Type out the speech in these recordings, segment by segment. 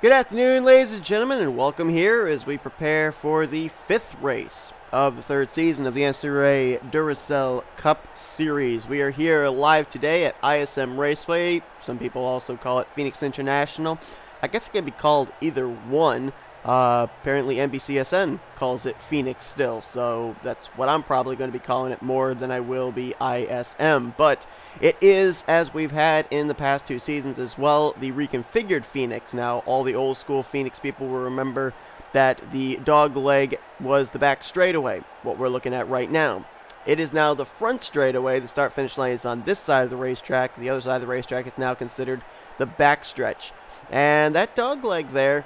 Good afternoon, ladies and gentlemen, and welcome here as we prepare for the 5th race of the 3rd season of the NCRA Duracell Cup Series. We are here live today at ISM Raceway. Some people also call it Phoenix International. I guess it can be called either one. Apparently NBCSN calls it Phoenix still, so that's what I'm probably going to be calling it more than I will be ISM. But it is, as we've had in the past 2 seasons as well, the reconfigured Phoenix. Now, all the old school Phoenix people will remember that the dog leg was the back straightaway, what we're looking at right now. It is now the front straightaway. The start-finish line is on this side of the racetrack. The other side of the racetrack is now considered the back stretch. And that dog leg there,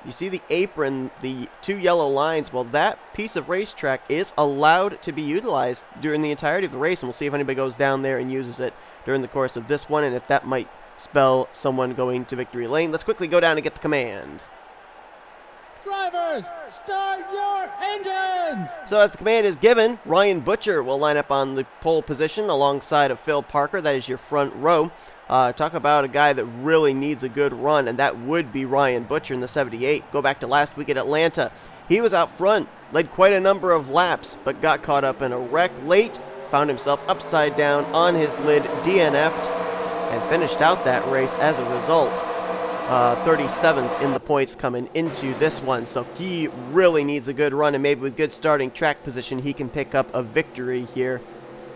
you see the apron, the 2 yellow lines. Well, that piece of racetrack is allowed to be utilized during the entirety of the race, and we'll see if anybody goes down there and uses it during the course of this one, and if that might spell someone going to victory lane. Let's quickly go down and get the command. Drivers, start your engines! So as the command is given, Ryan Butcher will line up on the pole position alongside of Phil Parker. That is your front row. Talk about a guy that really needs a good run, and that would be Ryan Butcher in the 78. Go back to last week at Atlanta. He was out front, led quite a number of laps, but got caught up in a wreck late, found himself upside down on his lid, DNF'd, and finished out that race as a result. 37th in the points coming into this one, so he really needs a good run, and maybe with good starting track position he can pick up a victory here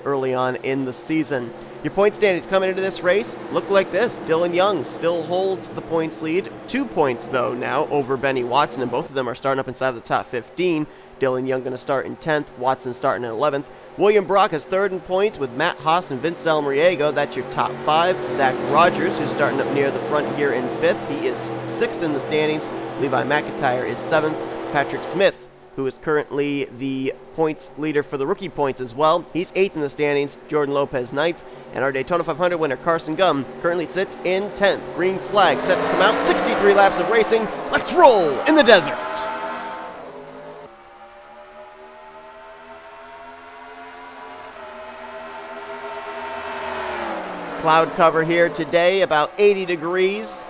early on in the season. Your point standings coming into this race look like this. Dylan Young still holds the points lead, 2 points though now over Benny Watson, and both of them are starting up inside the top 15. Dylan Young going to start in 10th, Watson starting in 11th. William Brock is 3rd in points with Matt Haas and Vince Almriego. That's your top 5. Zach Rogers, who's starting up near the front here in 5th. He is 6th in the standings. Levi McIntyre is 7th. Patrick Smith, who is currently the points leader for the rookie points as well, he's 8th in the standings. Jordan Lopez 9th. And our Daytona 500 winner, Carson Gum, currently sits in 10th. Green flag set to come out. 63 laps of racing. Let's roll in the desert. Cloud cover here today, about 80 degrees.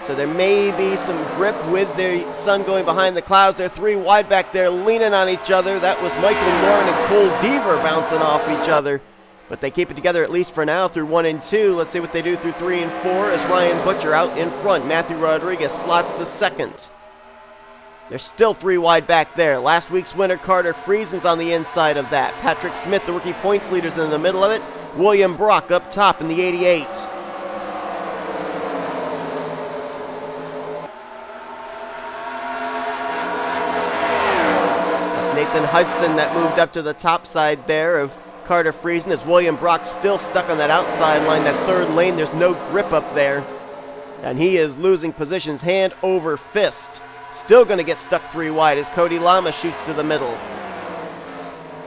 So there may be some grip with the sun going behind the clouds. They're 3 wide back there leaning on each other. That was Michael Norman and Cole Deaver bouncing off each other. But they keep it together at least for now through 1 and 2. Let's see what they do through 3 and 4 as Ryan Butcher out in front. Matthew Rodriguez slots to 2nd. There's still 3 wide back there. Last week's winner, Carter Friesen's on the inside of that. Patrick Smith, the rookie points leader's in the middle of it. William Brock up top in the 88. That's Nathan Hudson that moved up to the top side there of Carter Friesen, as William Brock still stuck on that outside line, that 3rd lane. There's no grip up there, and he is losing positions hand over fist. Still going to get stuck 3 wide as Cody Lama shoots to the middle.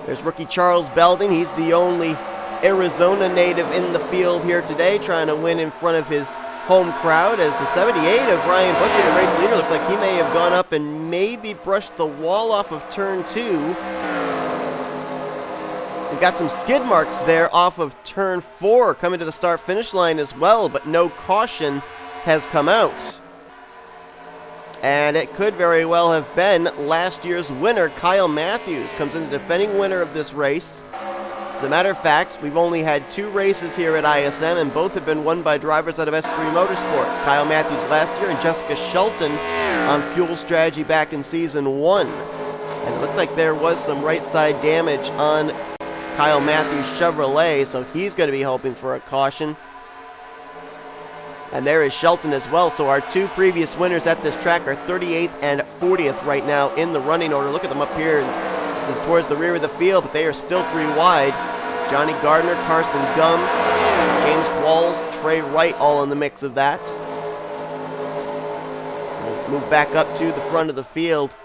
There's rookie Charles Belding. He's the only Arizona native in the field here today, trying to win in front of his home crowd, as the 78 of Ryan Butcher, the race leader, looks like he may have gone up and maybe brushed the wall off of turn 2. We've got some skid marks there off of turn 4 coming to the start-finish line as well, but no caution has come out. And it could very well have been last year's winner, Kyle Mathews, comes in the defending winner of this race. As a matter of fact, we've only had 2 races here at ISM, and both have been won by drivers out of S3 Motorsports. Kyle Mathews last year and Jessica Shelton on Fuel Strategy back in Season 1. And it looked like there was some right side damage on Kyle Mathews' Chevrolet, so he's going to be hoping for a caution. And there is Shelton as well, so our 2 previous winners at this track are 38th and 40th right now in the running order. Look at them up here. This is towards the rear of the field, but they are still 3 wide. Johnny Gardner, Carson Gum, James Qualls, Trey Wright all in the mix of that. We'll move back up to the front of the field.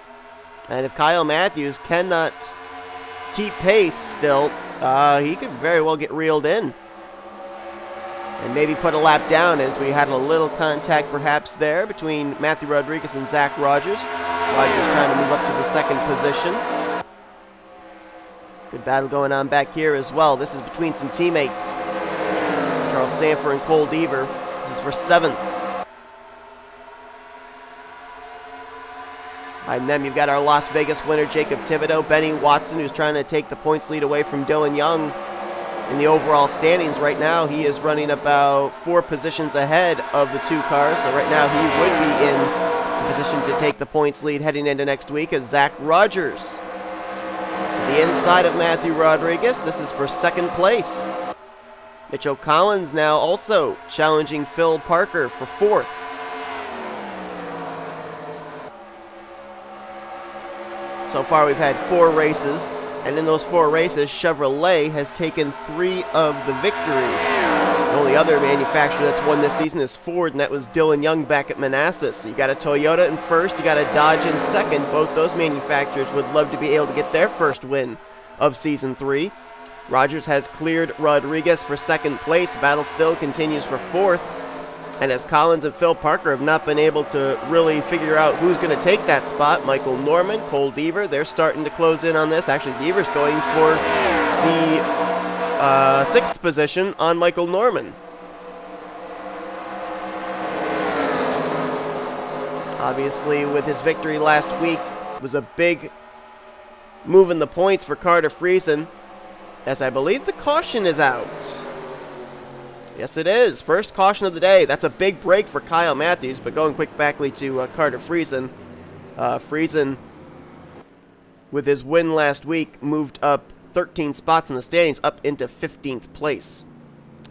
And if Kyle Mathews cannot keep pace still, he could very well get reeled in. And maybe put a lap down, as we had a little contact perhaps there between Matthew Rodriguez and Zach Rogers. Rogers trying to move up to the 2nd position. Good battle going on back here as well. This is between some teammates. Charles Sandfer and Cole Deaver. This is for 7th. And then you've got our Las Vegas winner, J Thibodeaux, Benny Watson, who's trying to take the points lead away from Dylan Young. In the overall standings right now, he is running about 4 positions ahead of the 2 cars. So right now he would be in a position to take the points lead heading into next week as Zach Rogers to the inside of Matthew Rodriguez. This is for 2nd place. Mitchell Collins now also challenging Phil Parker for 4th. So far we've had 4 races, and in those 4 races, Chevrolet has taken 3 of the victories. The only other manufacturer that's won this season is Ford, and that was Dylan Young back at Manassas. So you got a Toyota in 1st, you got a Dodge in 2nd. Both those manufacturers would love to be able to get their first win of Season 3. Rogers has cleared Rodriguez for 2nd place. The battle still continues for 4th. And as Collins and Phil Parker have not been able to really figure out who's going to take that spot, Michael Norman, Cole Deaver, they're starting to close in on this. Actually, Deaver's going for the 6th position on Michael Norman. Obviously, with his victory last week, it was a big move in the points for Carter Friesen, as I believe the caution is out. Yes, it is. First caution of the day. That's a big break for Kyle Mathews, but going quick backly to Carter Friesen. Friesen, with his win last week, moved up 13 spots in the standings, up into 15th place.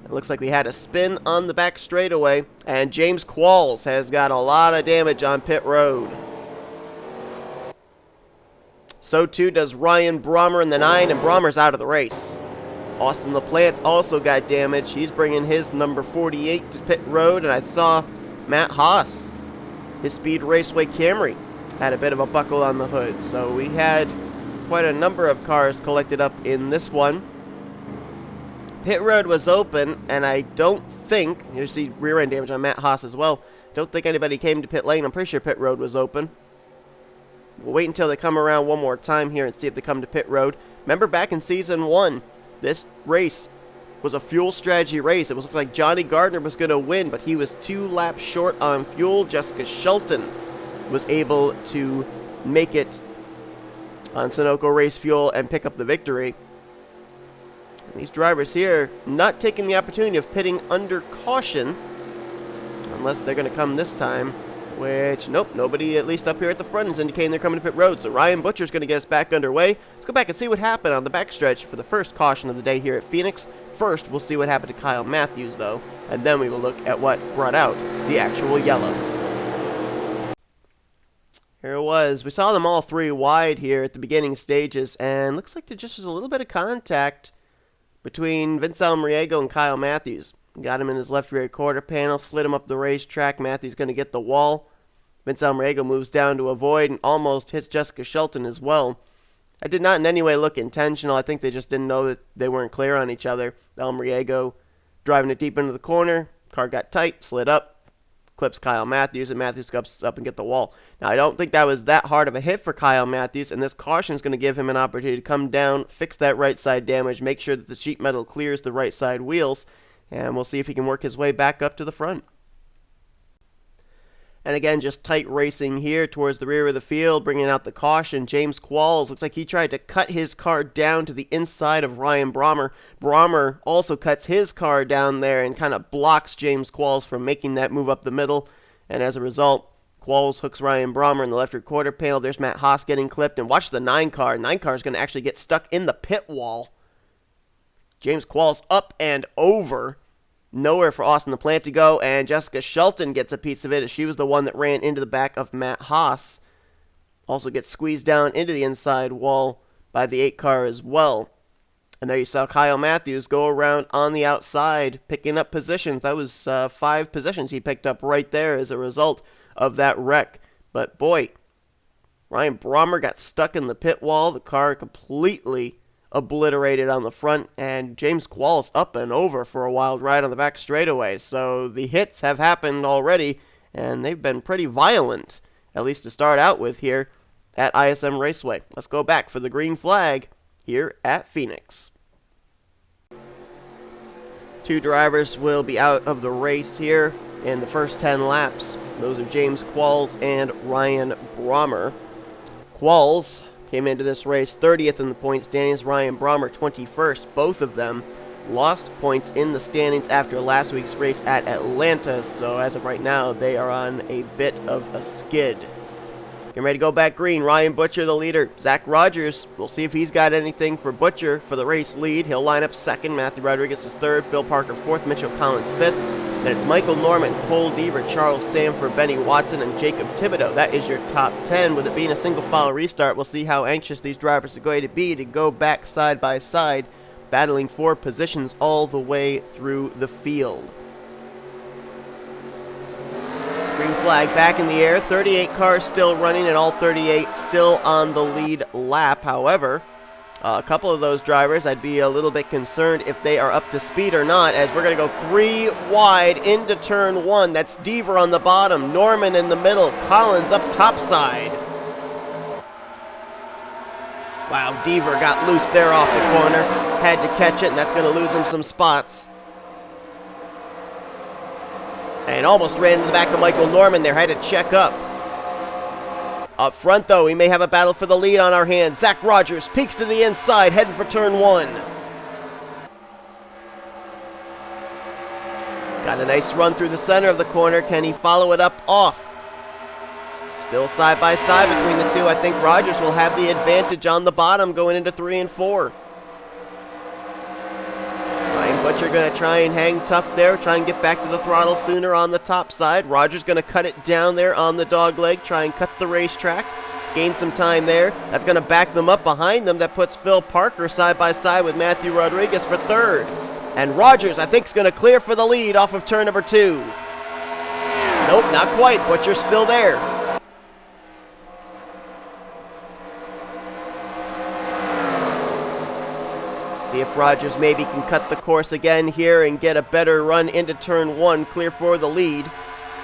It looks like we had a spin on the back straightaway, and J Qualls has got a lot of damage on pit road. So too does Ryan Brommer in the 9, and Brommer's out of the race. Austin LaPlante also got damage. He's bringing his number 48 to pit road, and I saw Matt Haas, his Speed Raceway Camry, had a bit of a buckle on the hood. So we had quite a number of cars collected up in this one. Pit road was open, and I don't think, you see rear end damage on Matt Haas as well, don't think anybody came to pit lane. I'm pretty sure pit road was open. We'll wait until they come around one more time here and see if they come to pit road. Remember back in Season 1, this race was a fuel strategy race. It was like Johnny Gardner was going to win, but he was 2 laps short on fuel. Jessica Shelton was able to make it on Sunoco race fuel and pick up the victory. And these drivers here not taking the opportunity of pitting under caution, unless they're going to come this time, which, nope, nobody at least up here at the front is indicating they're coming to pit road. So Ryan Butcher's going to get us back underway. Let's go back and see what happened on the backstretch for the first caution of the day here at Phoenix. First, we'll see what happened to Kyle Mathews, though, and then we will look at what brought out the actual yellow. Here it was. We saw them all 3 wide here at the beginning stages, and looks like there just was a little bit of contact between Vince Almriego and Kyle Mathews. Got him in his left rear quarter panel, slid him up the racetrack. Mathews going to get the wall. Vince Almriego moves down to avoid and almost hits Jessica Shelton as well. I did not in any way look intentional. I think they just didn't know that they weren't clear on each other. Almriego driving it deep into the corner. Car got tight, slid up, clips Kyle Mathews, and Mathews comes up and get the wall. Now, I don't think that was that hard of a hit for Kyle Mathews, and this caution is going to give him an opportunity to come down, fix that right side damage, make sure that the sheet metal clears the right side wheels, and we'll see if he can work his way back up to the front. And again, just tight racing here towards the rear of the field, bringing out the caution. J Qualls looks like he tried to cut his car down to the inside of Ryan Brommer. Brommer also cuts his car down there and kind of blocks J Qualls from making that move up the middle. And as a result, Qualls hooks Ryan Brommer in the left rear quarter panel. There's Matt Haas getting clipped. And watch the 9 car. 9 car is going to actually get stuck in the pit wall. J Qualls up and over. Nowhere for Austin LaPlante to go, and Jessica Shelton gets a piece of it as she was the one that ran into the back of Matt Haas. Also gets squeezed down into the inside wall by the 8 car as well. And there you saw Kyle Mathews go around on the outside, picking up positions. That was 5 positions he picked up right there as a result of that wreck. But boy, Ryan Brommer got stuck in the pit wall. The car completely obliterated on the front, and J Qualls up and over for a wild ride on the back straightaway. So the hits have happened already, and they've been pretty violent, at least to start out with here at ISM Raceway. Let's go back for the green flag here at Phoenix. 2 drivers will be out of the race here in the first 10 laps. Those are J Qualls and Ryan Brommer. Qualls came into this race 30th in the point standings. R Brommer 21st. Both of them lost points in the standings after last week's race at Atlanta, so as of right now, they are on a bit of a skid. Getting ready to go back green. Ryan Butcher, the leader. Zach Rogers, we'll see if he's got anything for Butcher for the race lead. He'll line up second. Matthew Rodriguez is third. Phil Parker fourth. Mitchell Collins fifth. Then it's Michael Norman, Cole Deaver, Charles Sandfer, Benny Watson, and Jacob Thibodeaux. That is your top 10. With it being a single file restart, we'll see how anxious these drivers are going to be to go back side by side, battling for positions all the way through the field. Green flag back in the air. 38 cars still running, and all 38 still on the lead lap. However, a couple of those drivers, I'd be a little bit concerned if they are up to speed or not, as we're going to go 3 wide into turn 1. That's Deaver on the bottom, Norman in the middle, Collins up top side. Wow, Deaver got loose there off the corner. Had to catch it, and that's going to lose him some spots. And almost ran into the back of Michael Norman there. Had to check up. Up front, though, we may have a battle for the lead on our hands. Zach Rogers peeks to the inside, heading for turn 1. Got a nice run through the center of the corner. Can he follow it up off? Still side by side between the two. I think Rogers will have the advantage on the bottom going into 3 and 4. Ryan Butcher going to try and hang tough there, try and get back to the throttle sooner on the top side. Rogers going to cut it down there on the dog leg, try and cut the racetrack, gain some time there. That's going to back them up behind them. That puts Phil Parker side by side with Matthew Rodriguez for third. And Rogers, I think, is going to clear for the lead off of turn number 2. Nope, not quite. Butcher's still there. See if Rogers maybe can cut the course again here and get a better run into turn 1, clear for the lead.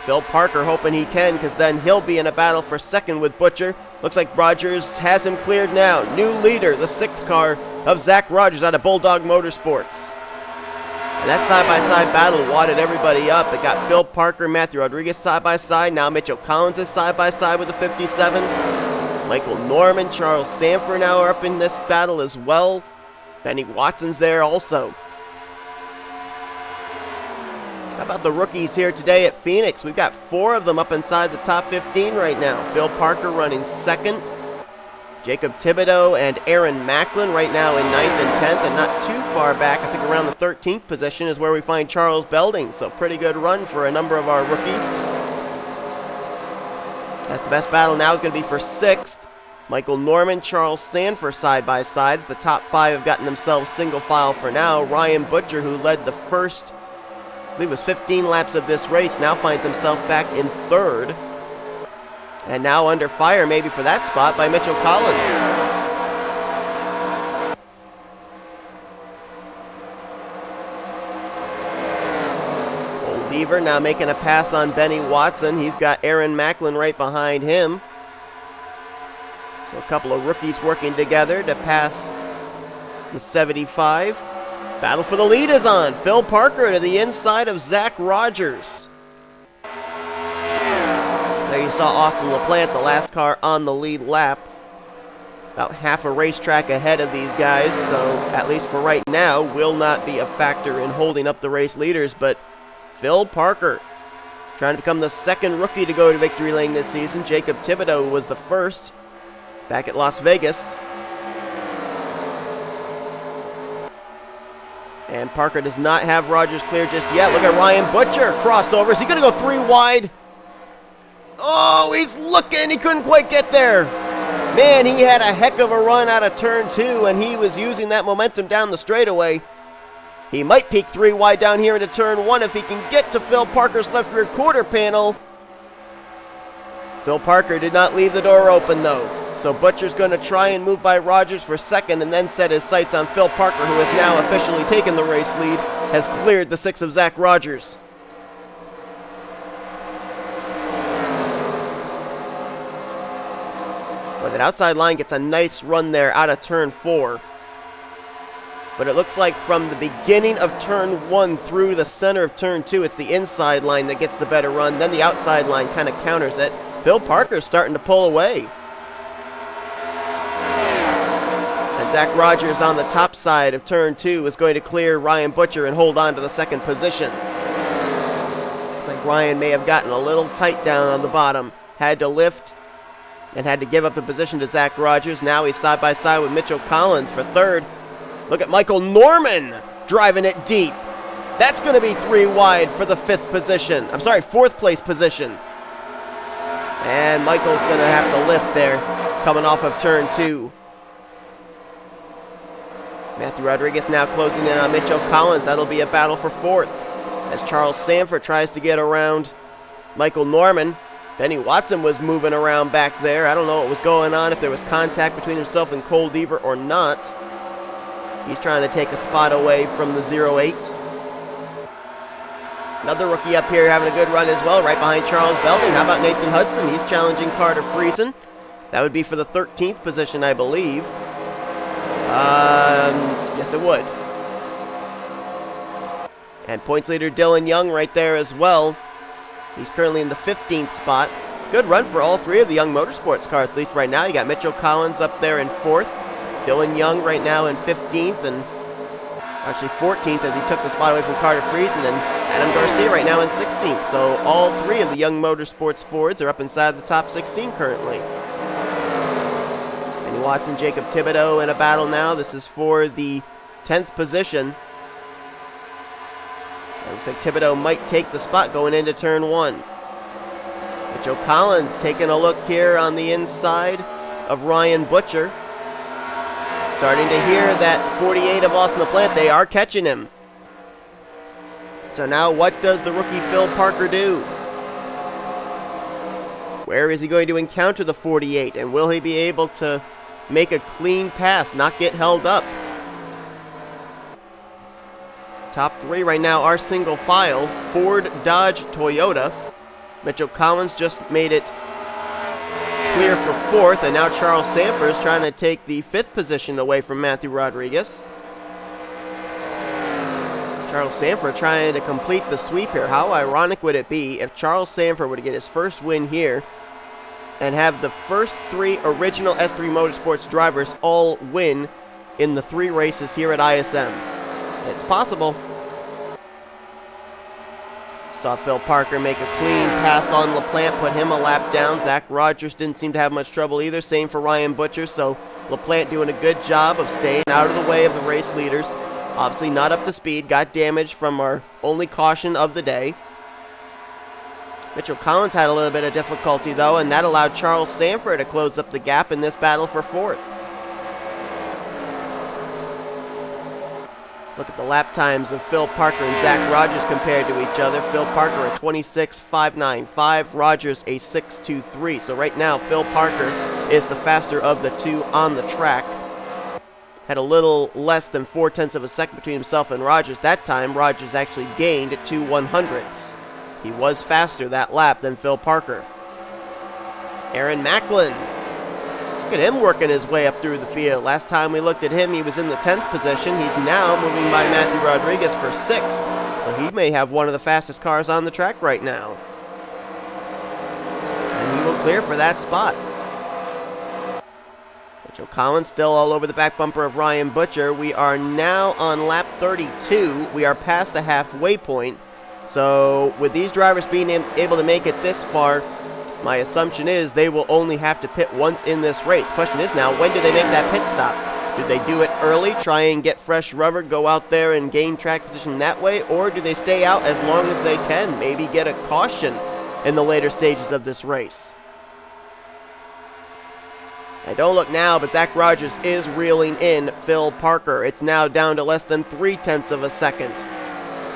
Phil Parker hoping he can, because then he'll be in a battle for second with Butcher. Looks like Rogers has him cleared now. New leader, the 6th car of Zach Rogers out of Bulldog Motorsports. And that side-by-side battle wadded everybody up. It got Phil Parker, Matthew Rodriguez side-by-side. Now Mitchell Collins is side-by-side with the 57. Michael Norman, Charles Sandfer now are up in this battle as well. Benny Watson's there also. How about the rookies here today at Phoenix? We've got 4 of them up inside the top 15 right now. Phil Parker running second. Jacob Thibodeaux and Aaron Macklin right now in 9th and 10th, and not too far back, I think around the 13th position is where we find Charles Belding. So pretty good run for a number of our rookies. That's the best battle now is going to be for 6th. Michael Norman, Charles Sandfer side-by-sides. The top 5 have gotten themselves single file for now. Ryan Butcher, who led the first, I believe it was 15 laps of this race, now finds himself back in 3rd. And now under fire maybe for that spot by Mitchell Collins. Cole Deaver now making a pass on Benny Watson. He's got Aaron Macklin right behind him. So a couple of rookies working together to pass the 75. Battle for the lead is on. Phil Parker to the inside of Zach Rogers. There you saw Austin LaPlante, the last car on the lead lap. About half a racetrack ahead of these guys, so at least for right now, will not be a factor in holding up the race leaders. But Phil Parker trying to become the 2nd rookie to go to victory lane this season. Jacob Thibodeaux was the 1st. Back at Las Vegas. And Parker does not have Rogers clear just yet. Look at Ryan Butcher. Crossover. Is he going to go 3 wide? Oh, he's looking. He couldn't quite get there. Man, he had a heck of a run out of turn 2, and he was using that momentum down the straightaway. He might peak 3 wide down here into turn 1 if he can get to Phil Parker's left rear quarter panel. Phil Parker did not leave the door open, though. So Butcher's going to try and move by Rogers for second and then set his sights on Phil Parker, who has now officially taken the race lead, has cleared the 6 of Zach Rogers. But that outside line gets a nice run there out of turn 4. But it looks like from the beginning of turn 1 through the center of turn 2, it's the inside line that gets the better run. Then the outside line kind of counters it. Phil Parker's starting to pull away. Zach Rogers on the top side of turn 2 is going to clear Ryan Butcher and hold on to the second position. Looks like Ryan may have gotten a little tight down on the bottom. Had to lift and had to give up the position to Zach Rogers. Now he's side by side with Mitchell Collins for third. Look at Michael Norman driving it deep. That's going to be 3 wide for the fourth place position. And Michael's going to have to lift there, coming off of turn 2. Matthew Rodriguez now closing in on Mitchell Collins. That'll be a battle for fourth as Charles Sandfer tries to get around Michael Norman. Benny Watson was moving around back there. I don't know what was going on, if there was contact between himself and Cole Deaver or not. He's trying to take a spot away from the 08. Another rookie up here having a good run as well, right behind Charles Belding. How about Nathan Hudson? He's challenging Carter Friesen. That would be for the 13th position, I believe. Yes, it would. And points leader Dylan Young right there as well. He's currently in the 15th spot. Good run for all 3 of the Young Motorsports cars, at least right now. You got Mitchell Collins up there in 4th. Dylan Young right now in 15th, and actually 14th as he took the spot away from Carter Friesen, and Adam Garcia right now in 16th. So all 3 of the Young Motorsports Fords are up inside the top 16 currently. And Watson, Jacob Thibodeaux in a battle now. This is for the 10th position. It looks like Thibodeaux might take the spot going into turn 1. Mitchell Collins taking a look here on the inside of Ryan Butcher. Starting to hear that 48 of Austin LaPlante. They are catching him. So now what does the rookie Phil Parker do? Where is he going to encounter the 48? And will he be able to make a clean pass, not get held up? Top 3 right now are single file. Ford, Dodge, Toyota. Mitchell Collins just made it clear for 4th, and now Charles Sandfer is trying to take the 5th position away from Matthew Rodriguez. Charles Sandfer trying to complete the sweep here. How ironic would it be if Charles Sandfer were to get his first win here and have the first 3 original S3 Motorsports drivers all win in the 3 races here at ISM? It's possible. Saw Phil Parker make a clean pass on LaPlante, put him a lap down. Zach Rogers didn't seem to have much trouble either. Same for Ryan Butcher, so LaPlante doing a good job of staying out of the way of the race leaders. Obviously not up to speed, got damaged from our only caution of the day. Mitchell Collins had a little bit of difficulty though, and that allowed Charles Sandfer to close up the gap in this battle for 4th. Look at the lap times of Phil Parker and Zach Rogers compared to each other. Phil Parker a 26.595, Rogers a 6.23. So right now, Phil Parker is the faster of the 2 on the track. Had a little less than 0.4 of a second between himself and Rogers. That time, Rogers actually gained 2 100ths. He was faster that lap than Phil Parker. Aaron Macklin. Look at him working his way up through the field. Last time we looked at him, he was in the 10th position. He's now moving by Matthew Rodriguez for 6th. So he may have one of the fastest cars on the track right now. And he will clear for that spot. Mitchell Collins still all over the back bumper of Ryan Butcher. We are now on lap 32. We are past the halfway point. So with these drivers being able to make it this far, my assumption is they will only have to pit once in this race. Question is now, when do they make that pit stop? Do they do it early, try and get fresh rubber, go out there and gain track position that way, or do they stay out as long as they can, maybe get a caution in the later stages of this race? I don't look now, but Zach Rogers is reeling in Phil Parker. It's now down to less than 0.3 of a second.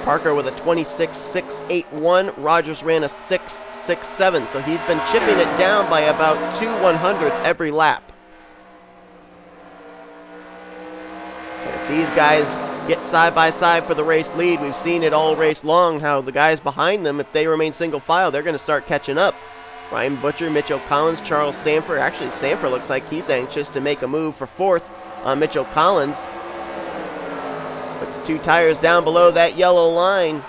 Parker with a 26.681. Rogers ran a 6.67, so he's been chipping it down by about 2 100ths every lap. So if these guys get side by side for the race lead, we've seen it all race long how the guys behind them, if they remain single file, they're going to start catching up. Ryan Butcher, Mitchell Collins, Charles Sandfer. Actually, Sandfer looks like he's anxious to make a move for 4th on Mitchell Collins. Puts 2 tires down below that yellow line.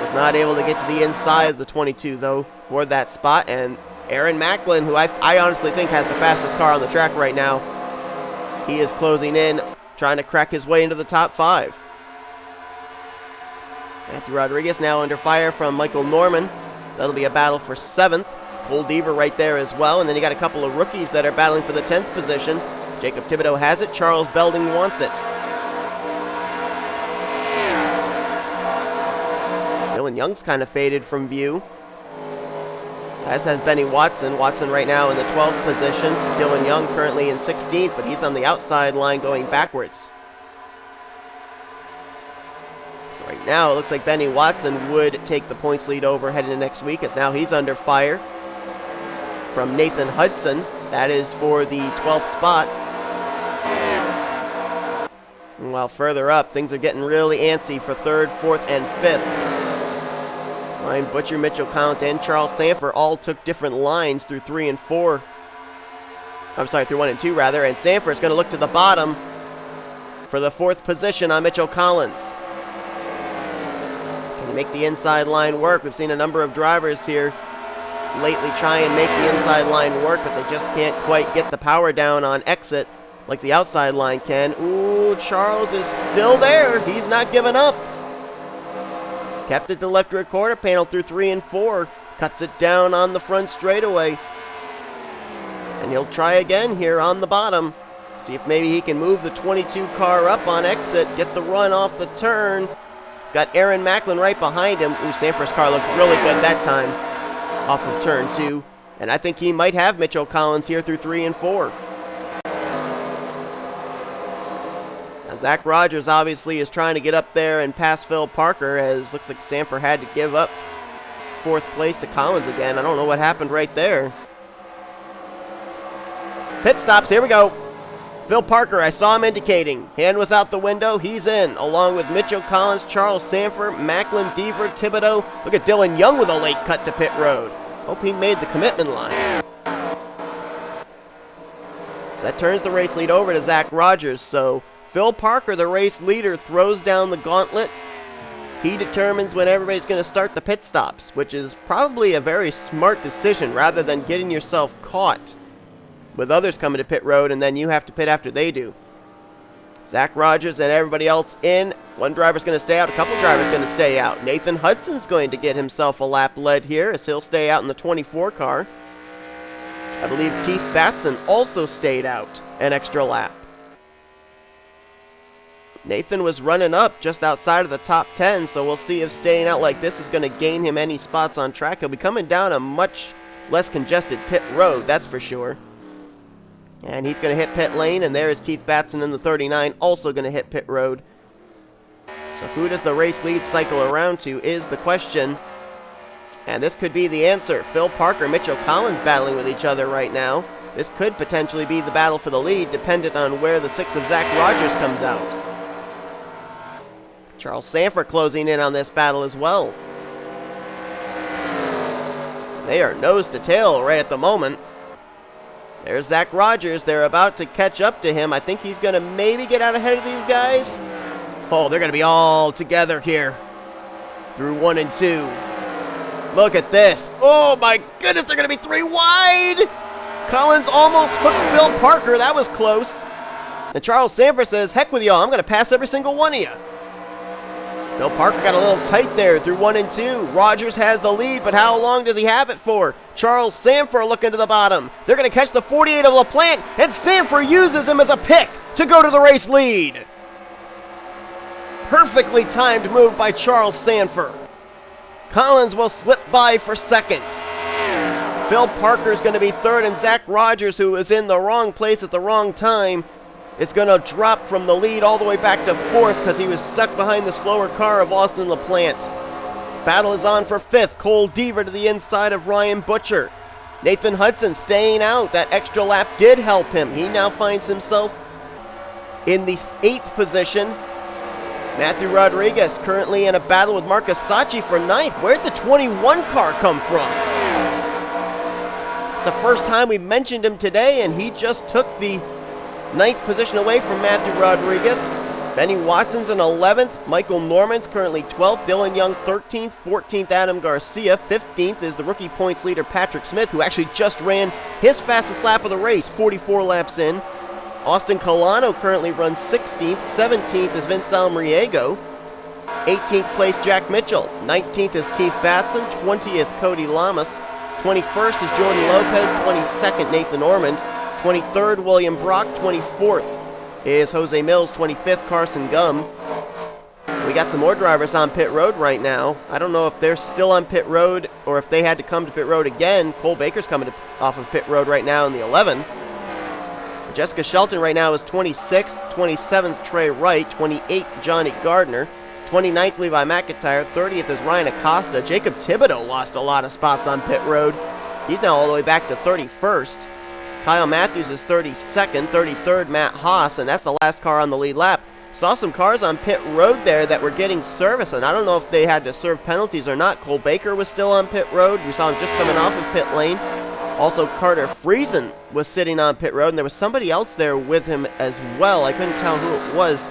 Was not able to get to the inside of the 22 though for that spot, and R Macklin, who I honestly think has the fastest car on the track right now. He is closing in, trying to crack his way into the top 5. Matthew Rodriguez now under fire from Michael Norman. That'll be a battle for 7th. J Deaver right there as well. And then you got a couple of rookies that are battling for the 10th position. J Thibodeaux has it. Charles Belding wants it. Dylan Young's kind of faded from view, as has Benny Watson. Watson right now in the 12th position. Dylan Young currently in 16th, but he's on the outside line going backwards. So right now it looks like Benny Watson would take the points lead over heading into next week, as now he's under fire from N Hudson. That is for the 12th spot. And while further up, things are getting really antsy for 3rd, 4th, and 5th. Ryan Butcher, Mitchell Collins, and Charles Sandfer all took different lines through 3 and 4. I'm sorry, through 1 and 2 rather. And Sandfer is going to look to the bottom for the 4th position on Mitchell Collins. Can he make the inside line work? We've seen a number of drivers here lately try and make the inside line work, but they just can't quite get the power down on exit like the outside line can. Ooh, Charles is still there. He's not giving up. Kept it to left rear quarter panel through 3 and 4. Cuts it down on the front straightaway. And he'll try again here on the bottom. See if maybe he can move the 22 car up on exit, get the run off the turn. Got R Macklin right behind him. Ooh, Sandfer's car looked really good that time off of turn 2. And I think he might have Mitchell Collins here through 3 and 4. Zach Rogers obviously is trying to get up there and pass Phil Parker, as looks like Sandfer had to give up 4th place to Collins again. I don't know what happened right there. Pit stops, here we go. Phil Parker, I saw him indicating. Hand was out the window, he's in, along with Mitchell Collins, Charles Sandfer, Macklin, Deaver, Thibodeaux. Look at Dylan Young with a late cut to pit road. Hope he made the commitment line. So that turns the race lead over to Zach Rogers, so Phil Parker, the race leader, throws down the gauntlet. He determines when everybody's going to start the pit stops, which is probably a very smart decision rather than getting yourself caught with others coming to pit road and then you have to pit after they do. Zach Rogers and everybody else in. One driver's going to stay out, a couple drivers going to stay out. N Hudson's going to get himself a lap lead here as he'll stay out in the 24 car. I believe K Batson also stayed out an extra lap. Nathan was running up just outside of the top 10, so we'll see if staying out like this is going to gain him any spots on track. He'll be coming down a much less congested pit road, that's for sure. And he's going to hit pit lane, and there is K Batson in the 39, also going to hit pit road. So who does the race lead cycle around to is the question. And this could be the answer. Phil Parker, Mitchell Collins battling with each other right now. This could potentially be the battle for the lead, dependent on where the 6 of Zach Rogers comes out. Charles Sandfer closing in on this battle as well. They are nose to tail right at the moment. There's Zach Rogers. They're about to catch up to him. I think he's going to maybe get out ahead of these guys. Oh, they're going to be all together here through 1 and 2. Look at this. Oh my goodness, they're going to be 3 wide. Collins almost hooked Phil Parker. That was close. And Charles Sandfer says, heck with y'all, I'm going to pass every single one of you. Phil Parker got a little tight there through 1 and 2. Rogers has the lead, but how long does he have it for? Charles Sandfer looking to the bottom. They're going to catch the 48 of LaPlante, and Sandfer uses him as a pick to go to the race lead. Perfectly timed move by Charles Sandfer. Collins will slip by for 2nd. Phil Parker is going to be 3rd, and Zach Rogers, who is in the wrong place at the wrong time, it's going to drop from the lead all the way back to 4th because he was stuck behind the slower car of Austin LaPlante. Battle is on for 5th. J Deaver to the inside of Ryan Butcher. N Hudson staying out. That extra lap did help him. He now finds himself in the 8th position. Matthew Rodriguez currently in a battle with M Saatchi for 9th. Where'd the 21 car come from? It's the first time we mentioned him today, and he just took the 9th position away from Matthew Rodriguez. Benny Watson's in 11th. Michael Norman's currently 12th. Dylan Young 13th. 14th, Adam Garcia. 15th is the rookie points leader, Patrick Smith, who actually just ran his fastest lap of the race, 44 laps in. Austin Kolano currently runs 16th. 17th is Vince Almriego. 18th place, Jack Mitchell. 19th is Keith Batson. 20th, Cody Llamas. 21st is Jordan Lopez. 22nd, Nathan Ormond. 23rd, William Brock. 24th is Jose Millz. 25th, Carson Gum. We got some more drivers on pit road right now. I don't know if they're still on pit road or if they had to come to pit road again. Cole Baker's coming off of pit road right now in the 11. Jessica Shelton right now is 26th. 27th, Trey Wright. 28th, J Gardner. 29th, Levi McIntyre. 30th is Ryan Acosta. Jacob Thibodeaux lost a lot of spots on pit road. He's now all the way back to 31st. Kyle Mathews is 32nd. 33rd, Matt Haas, and that's the last car on the lead lap. Saw some cars on pit road there that were getting service, and I don't know if they had to serve penalties or not. Cole Baker was still on pit road. We saw him just coming off of pit lane. Also, Carter Friesen was sitting on pit road, and there was somebody else there with him as well. I couldn't tell who it was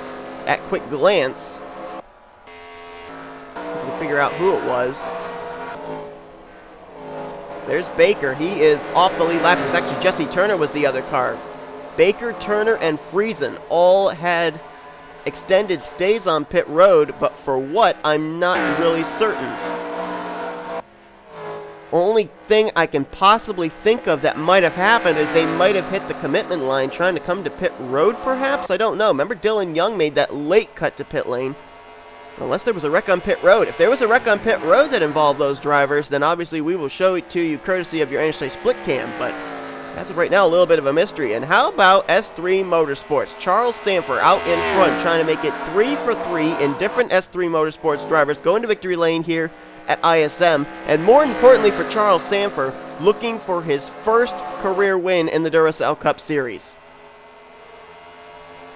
at quick glance. So we can figure out who it was. There's Baker. He is off the lead lap. It was actually Jesse Turner was the other car. Baker, Turner, and Friesen all had extended stays on pit road, but for what, I'm not really certain. Only thing I can possibly think of that might have happened is they might have hit the commitment line trying to come to pit road, perhaps? I don't know. Remember Dylan Young made that late cut to pit lane. Unless there was a wreck on pit road. If there was a wreck on pit road that involved those drivers, then obviously we will show it to you courtesy of your NHRA split cam, but as of right now, a little bit of a mystery. And how about S3 Motorsports? Charles Sandfer out in front trying to make it 3 for 3 in different S3 Motorsports drivers going to victory lane here at ISM. And more importantly for Charles Sandfer, looking for his first career win in the Duracell Cup Series.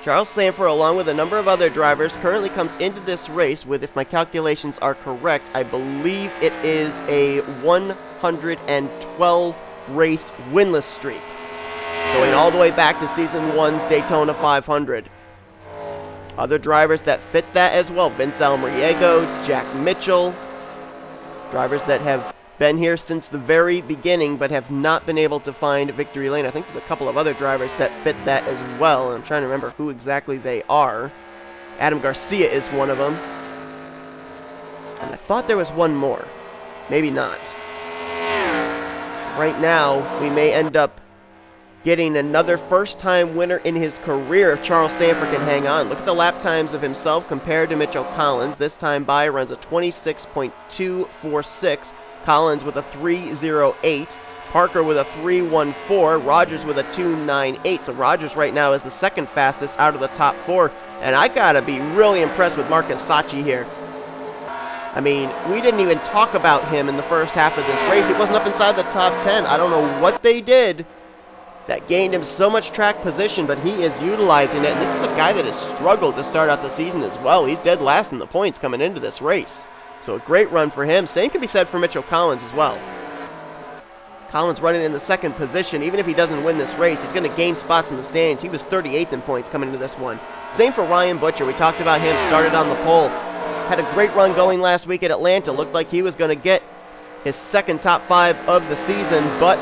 Charles Sandfer, along with a number of other drivers, currently comes into this race with, if my calculations are correct, I believe it is a 112 race winless streak, going all the way back to Season 1's Daytona 500. Other drivers that fit that as well, Vince Almriego, Jack Mitchell, drivers that have been here since the very beginning but have not been able to find victory lane. I think there's a couple of other drivers that fit that as well, and I'm trying to remember who exactly they are. Adam Garcia is one of them. And I thought there was one more. Maybe not. Right now, we may end up getting another first-time winner in his career if Charles Sandfer can hang on. Look at the lap times of himself compared to Mitchell Collins. This time by runs a 26.246. Collins with a 3.08. Parker with a 3.14. Rogers with a 2.98. So Rogers right now is the second fastest out of the top four. And I gotta be really impressed with M Saatchi here. I mean, we didn't even talk about him in the first half of this race. He wasn't up inside the top 10. I don't know what they did that gained him so much track position, but he is utilizing it. And this is a guy that has struggled to start out the season as well. He's dead last in the points coming into this race. So a great run for him. Same can be said for Mitchell Collins as well. Collins running in the second position. Even if he doesn't win this race, he's going to gain spots in the stands. He was 38th in points coming into this one. Same for Ryan Butcher. We talked about him, started on the pole. Had a great run going last week at Atlanta. Looked like he was going to get his second top 5 of the season, but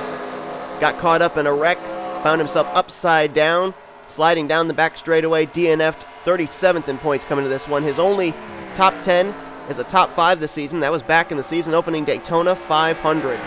got caught up in a wreck. Found himself upside down, sliding down the back straightaway. DNF'd 37th in points coming to this one. His only top 10 is a top 5 this season. That was back in the season opening Daytona 500.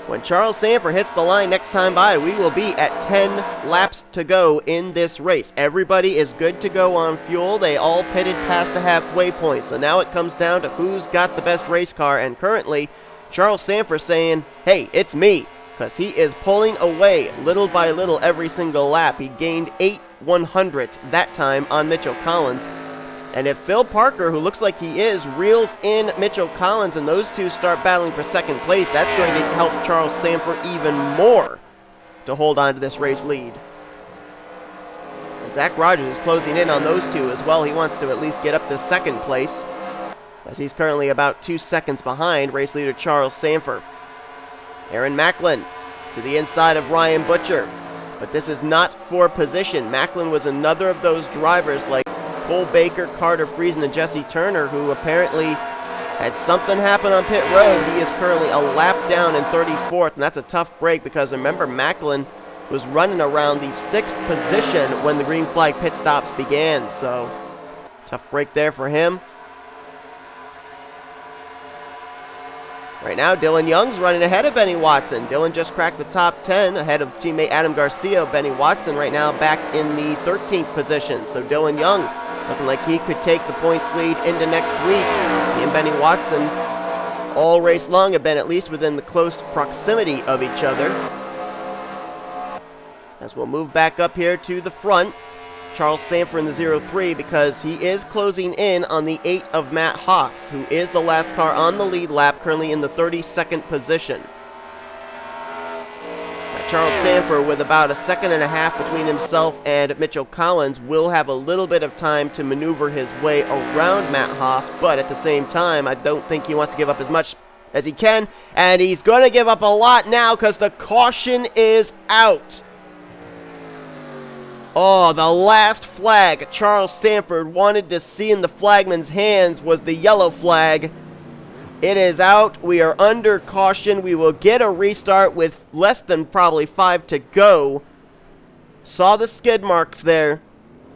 When Charles Sandfer hits the line next time by, we will be at 10 laps to go in this race. Everybody is good to go on fuel. They all pitted past the halfway point. So now it comes down to who's got the best race car. And currently, Charles Sandfer saying, hey, it's me. Because he is pulling away little by little every single lap. He gained 8 100ths that time on Mitchell Collins. And if Phil Parker, who looks like he is, reels in Mitchell Collins and those two start battling for second place, that's going to help Charles Sandfer even more to hold on to this race lead. And Zach Rogers is closing in on those two as well. He wants to at least get up to second place, as he's currently about 2 seconds behind race leader Charles Sandfer. Aaron Macklin to the inside of Ryan Butcher. But this is not for position. Macklin was another of those drivers like Cole Baker, Carter Friesen, and Jesse Turner, who apparently had something happen on pit road. He is currently a lap down in 34th, and that's a tough break because remember, Macklin was running around the 6th position when the green flag pit stops began. So, tough break there for him. Right now, Dylan Young's running ahead of Benny Watson. Dylan just cracked the top 10 ahead of teammate Adam Garcia. Benny Watson right now back in the 13th position. So Dylan Young looking like he could take the points lead into next week. He and Benny Watson all race long have been at least within the close proximity of each other. As we'll move back up here to the front, Charles Sandfer in the 0-3 because he is closing in on the 8 of Matt Haas, who is the last car on the lead lap, currently in the 32nd position. Now, Charles Sandfer, with about a second and a half between himself and Mitchell Collins, will have a little bit of time to maneuver his way around Matt Haas, but at the same time, I don't think he wants to give up as much as he can, and he's going to give up a lot now because the caution is out. Oh, the last flag Charles Sandfer wanted to see in the flagman's hands was the yellow flag. It is out. We are under caution. We will get a restart with less than probably 5 to go. Saw the skid marks there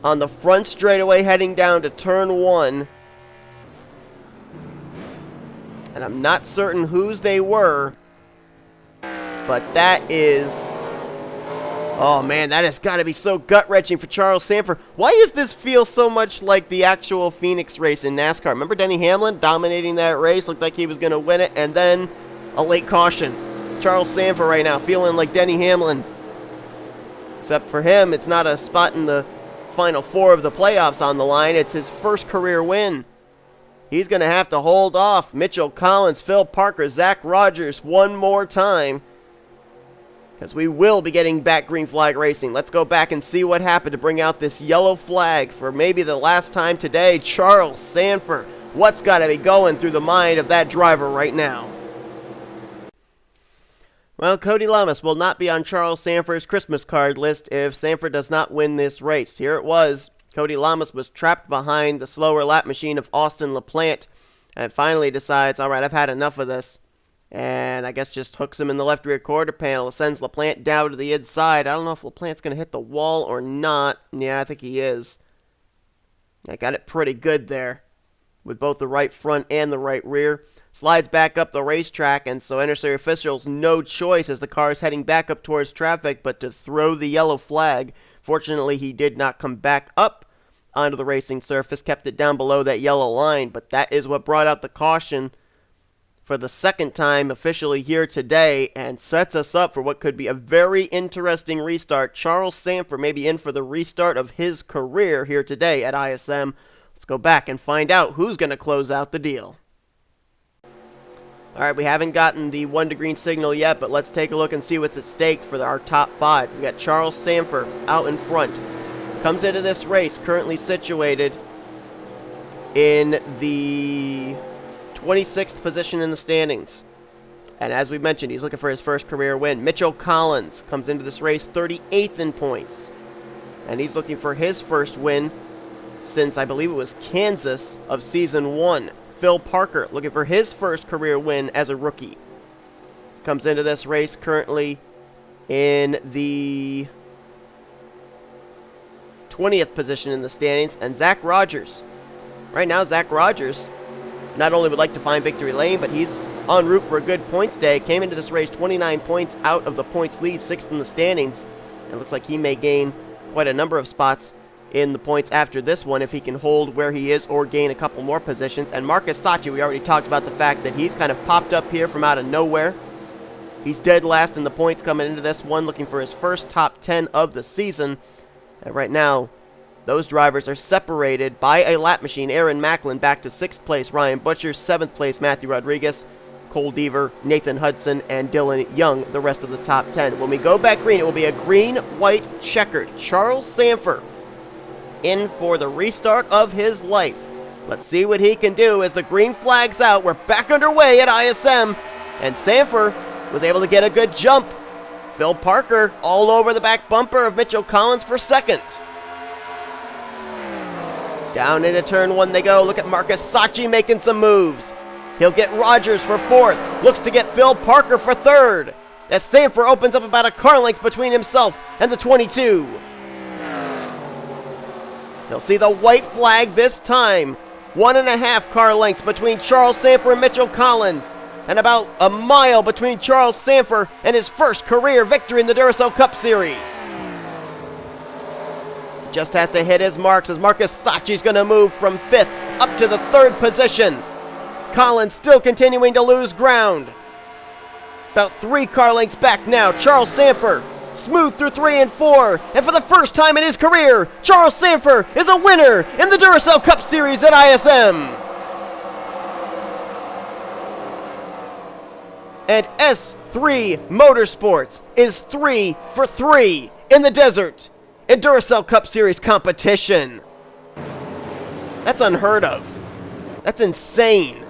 on the front straightaway heading down to turn 1. And I'm not certain whose they were, but that is... oh man, that has got to be so gut-wrenching for Charles Sandfer. Why does this feel so much like the actual Phoenix race in NASCAR? Remember Denny Hamlin dominating that race? Looked like he was going to win it, and then a late caution. Charles Sandfer right now feeling like Denny Hamlin. Except for him, it's not a spot in the final 4 of the playoffs on the line. It's his first career win. He's going to have to hold off Mitchell Collins, Phil Parker, Zach Rogers one more time, because we will be getting back green flag racing. Let's go back and see what happened to bring out this yellow flag for maybe the last time today. Charles Sandfer. What's got to be going through the mind of that driver right now? Well, Cody Llamas will not be on Charles Sandfer's Christmas card list if Sandfer does not win this race. Here it was. Cody Llamas was trapped behind the slower lap machine of Austin LaPlante and finally decides, all right, I've had enough of this. And I guess just hooks him in the left rear quarter panel, sends LaPlante down to the inside. I don't know if LaPlante's going to hit the wall or not. Yeah, I think he is. I got it pretty good there with both the right front and the right rear. Slides back up the racetrack, and so NNSCRA officials no choice as the car is heading back up towards traffic but to throw the yellow flag. Fortunately, he did not come back up onto the racing surface, kept it down below that yellow line, but that is what brought out the caution for the second time officially here today and sets us up for what could be a very interesting restart. Charles Sandfer may be in for the restart of his career here today at ISM. Let's go back and find out who's going to close out the deal. All right, we haven't gotten the 1 to green signal yet, but let's take a look and see what's at stake for our top 5. We got Charles Sandfer out in front. Comes into this race currently situated in the 26th position in the standings. And as we mentioned, he's looking for his first career win. Mitchell Collins comes into this race 38th in points. And he's looking for his first win since, I believe it was Kansas of season 1. Phil Parker looking for his first career win as a rookie. Comes into this race currently in the 20th position in the standings. And Zach Rogers. Right now, Zach Rogers not only would like to find victory lane, but he's en route for a good points day. Came into this race 29 points out of the points lead, 6th in the standings. It looks like he may gain quite a number of spots in the points after this one if he can hold where he is or gain a couple more positions. And M Saatchi, we already talked about the fact that he's kind of popped up here from out of nowhere. He's dead last in the points coming into this one, looking for his first top 10 of the season. And right now, those drivers are separated by a lap machine. R Macklin back to 6th place, Ryan Butcher, 7th place, Matthew Rodriguez, Cole Deaver, Nathan Hudson, and Dylan Young, the rest of the top 10. When we go back green, it will be a green, white, checkered. Charles Sandfer in for the restart of his life. Let's see what he can do as the green flag's out. We're back underway at ISM, and Sandfer was able to get a good jump Phil Parker all over the back bumper of Mitchell Collins for second. Down into turn one they go. Look at M Saatchi making some moves. He'll get Rogers for fourth. Looks to get Phil Parker for third. As Sandfer opens up about a car length between himself and the 22. He'll see the white flag this time. 1.5 car lengths between Charles Sandfer and Mitchell Collins. And about a mile between Charles Sandfer and his first career victory in the Duracell Cup Series. Just has to hit his marks as M Saatchi's going to move from 5th up to the 3rd position. Collins still continuing to lose ground. About 3 car lengths back now. Charles Sandfer smooth through 3 and 4. And for the first time in his career, Charles Sandfer is a winner in the Duracell Cup Series at ISM. And S3 Motorsports is 3 for 3 in the desert in Duracell Cup Series competition. That's unheard of. That's insane.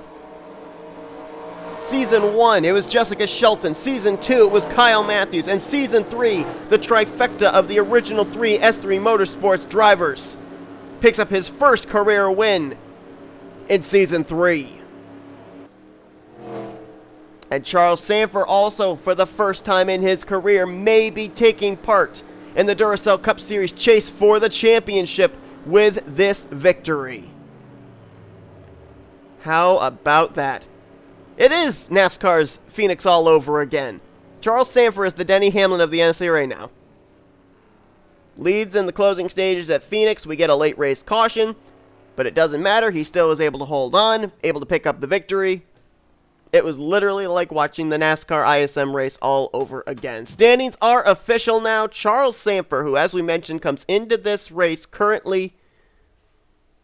Season 1, it was Jessica Shelton. Season 2, it was Kyle Mathews. And Season 3, the trifecta of the original 3 S3 Motorsports drivers. Picks up his first career win in Season 3. And Charles Sandfer also, for the first time in his career, may be taking part in the Duracell Cup Series chase for the championship with this victory. How about that? It is NASCAR's Phoenix all over again. Charles Sandfer is the Denny Hamlin of the NCRA now. Leads in the closing stages at Phoenix. We get a late race caution, but it doesn't matter. He still is able to hold on, able to pick up the victory. It was literally like watching the NASCAR ISM race all over again. Standings are official now. Charles Sandfer, who, as we mentioned, comes into this race currently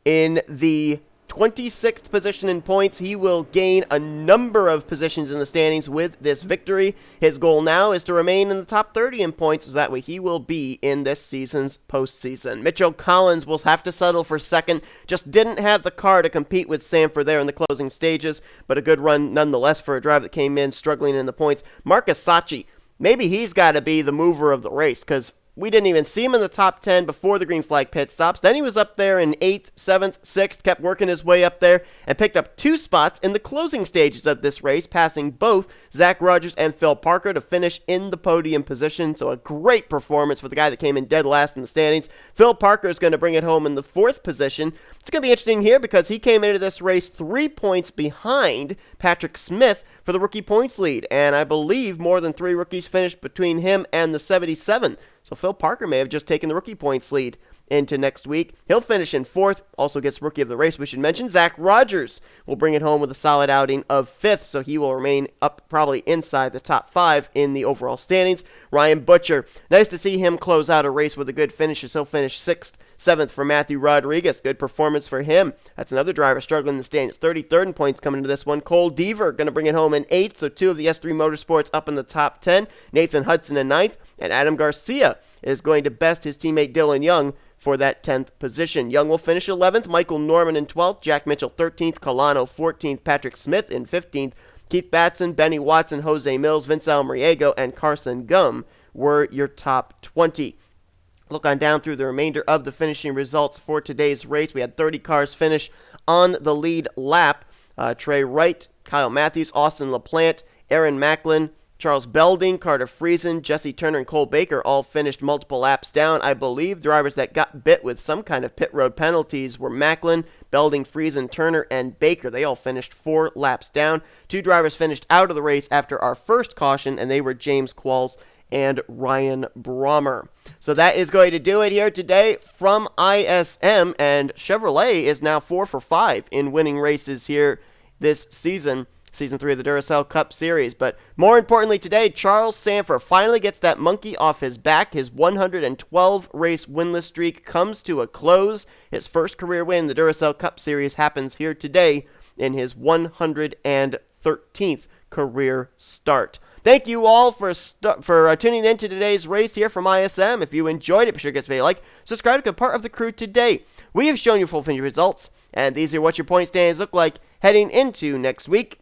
in the 26th position in points. He will gain a number of positions in the standings with this victory. His goal now is to remain in the top 30 in points, so that way he will be in this season's postseason. Mitchell Collins will have to settle for second. Just didn't have the car to compete with Sandfer there in the closing stages, but a good run nonetheless for a driver that came in struggling in the points. M Saatchi, maybe he's got to be the mover of the race, because we didn't even see him in the top 10 before the green flag pit stops. Then he was up there in 8th, 7th, 6th, kept working his way up there, and picked up 2 spots in the closing stages of this race, passing both Zach Rogers and Phil Parker to finish in the podium position. So a great performance for the guy that came in dead last in the standings. Phil Parker is going to bring it home in the 4th position. It's going to be interesting here because he came into this race 3 points behind Patrick Smith for the rookie points lead, and I believe more than 3 rookies finished between him and the 77. So Phil Parker may have just taken the rookie points lead into next week. He'll finish in 4th, also gets rookie of the race, we should mention. Zach Rogers will bring it home with a solid outing of 5th, so he will remain up probably inside the top 5 in the overall standings. Ryan Butcher, nice to see him close out a race with a good finish, as he'll finish 6th. 7th for Matthew Rodriguez. Good performance for him. That's another driver struggling in the standings. 33rd in points coming into this one. Cole Deaver going to bring it home in 8th. So 2 of the S3 Motorsports up in the top 10. Nathan Hudson in 9th. And Adam Garcia is going to best his teammate Dylan Young for that 10th position. Young will finish 11th. Michael Norman in 12th. Jack Mitchell 13th. Kolano 14th. Patrick Smith in 15th. Keith Batson, Benny Watson, Jose Millz, Vince Almariego, and Carson Gum were your top 20. Look on down through the remainder of the finishing results for today's race. We had 30 cars finish on the lead lap. T Wright, Kyle Mathews, Austin LaPlante, R Macklin, Charles Belding, Carter Friesen, Jesse Turner, and Cole Baker all finished multiple laps down. I believe drivers that got bit with some kind of pit road penalties were Macklin, Belding, Friesen, Turner, and Baker. They all finished 4 laps down. 2 drivers finished out of the race after our first caution, and they were J Qualls and Ryan Brommer. So that is going to do it here today from ISM, and Chevrolet is now 4 for 5 in winning races here this season. Season 3 of the Duracell Cup Series. But more importantly today, Charles Sandfer finally gets that monkey off his back. His 112 race winless streak comes to a close. His first career win in the Duracell Cup Series happens here today in his 113th career start. Thank you all for tuning in to today's race here from ISM. If you enjoyed it, be sure to give it a like. Subscribe to become part of the crew today. We have shown you full finish results, and these are what your point standings look like heading into next week.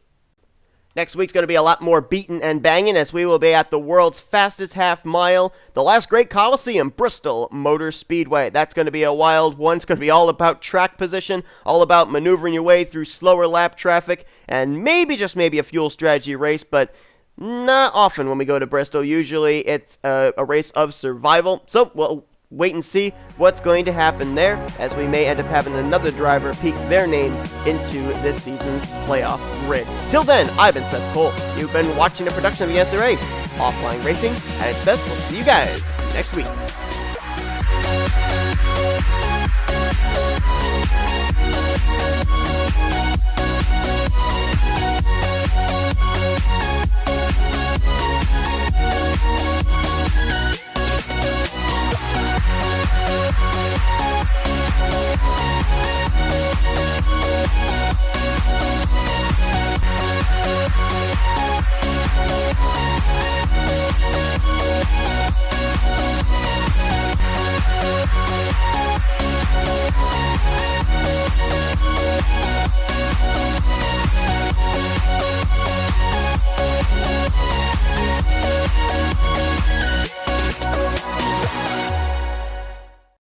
Next week's going to be a lot more beating and banging as we will be at the world's fastest half mile, the last great Coliseum, Bristol Motor Speedway. That's going to be a wild one. It's going to be all about track position, all about maneuvering your way through slower lap traffic, and maybe, just maybe, a fuel strategy race, but not often when we go to Bristol. Usually it's a race of survival. So we'll wait and see what's going to happen there, as we may end up having another driver peek their name into this season's playoff grid. Till then, I've been Seth Cole. You've been watching a production of the SRA. Offline Racing at its best. We'll see you guys next week.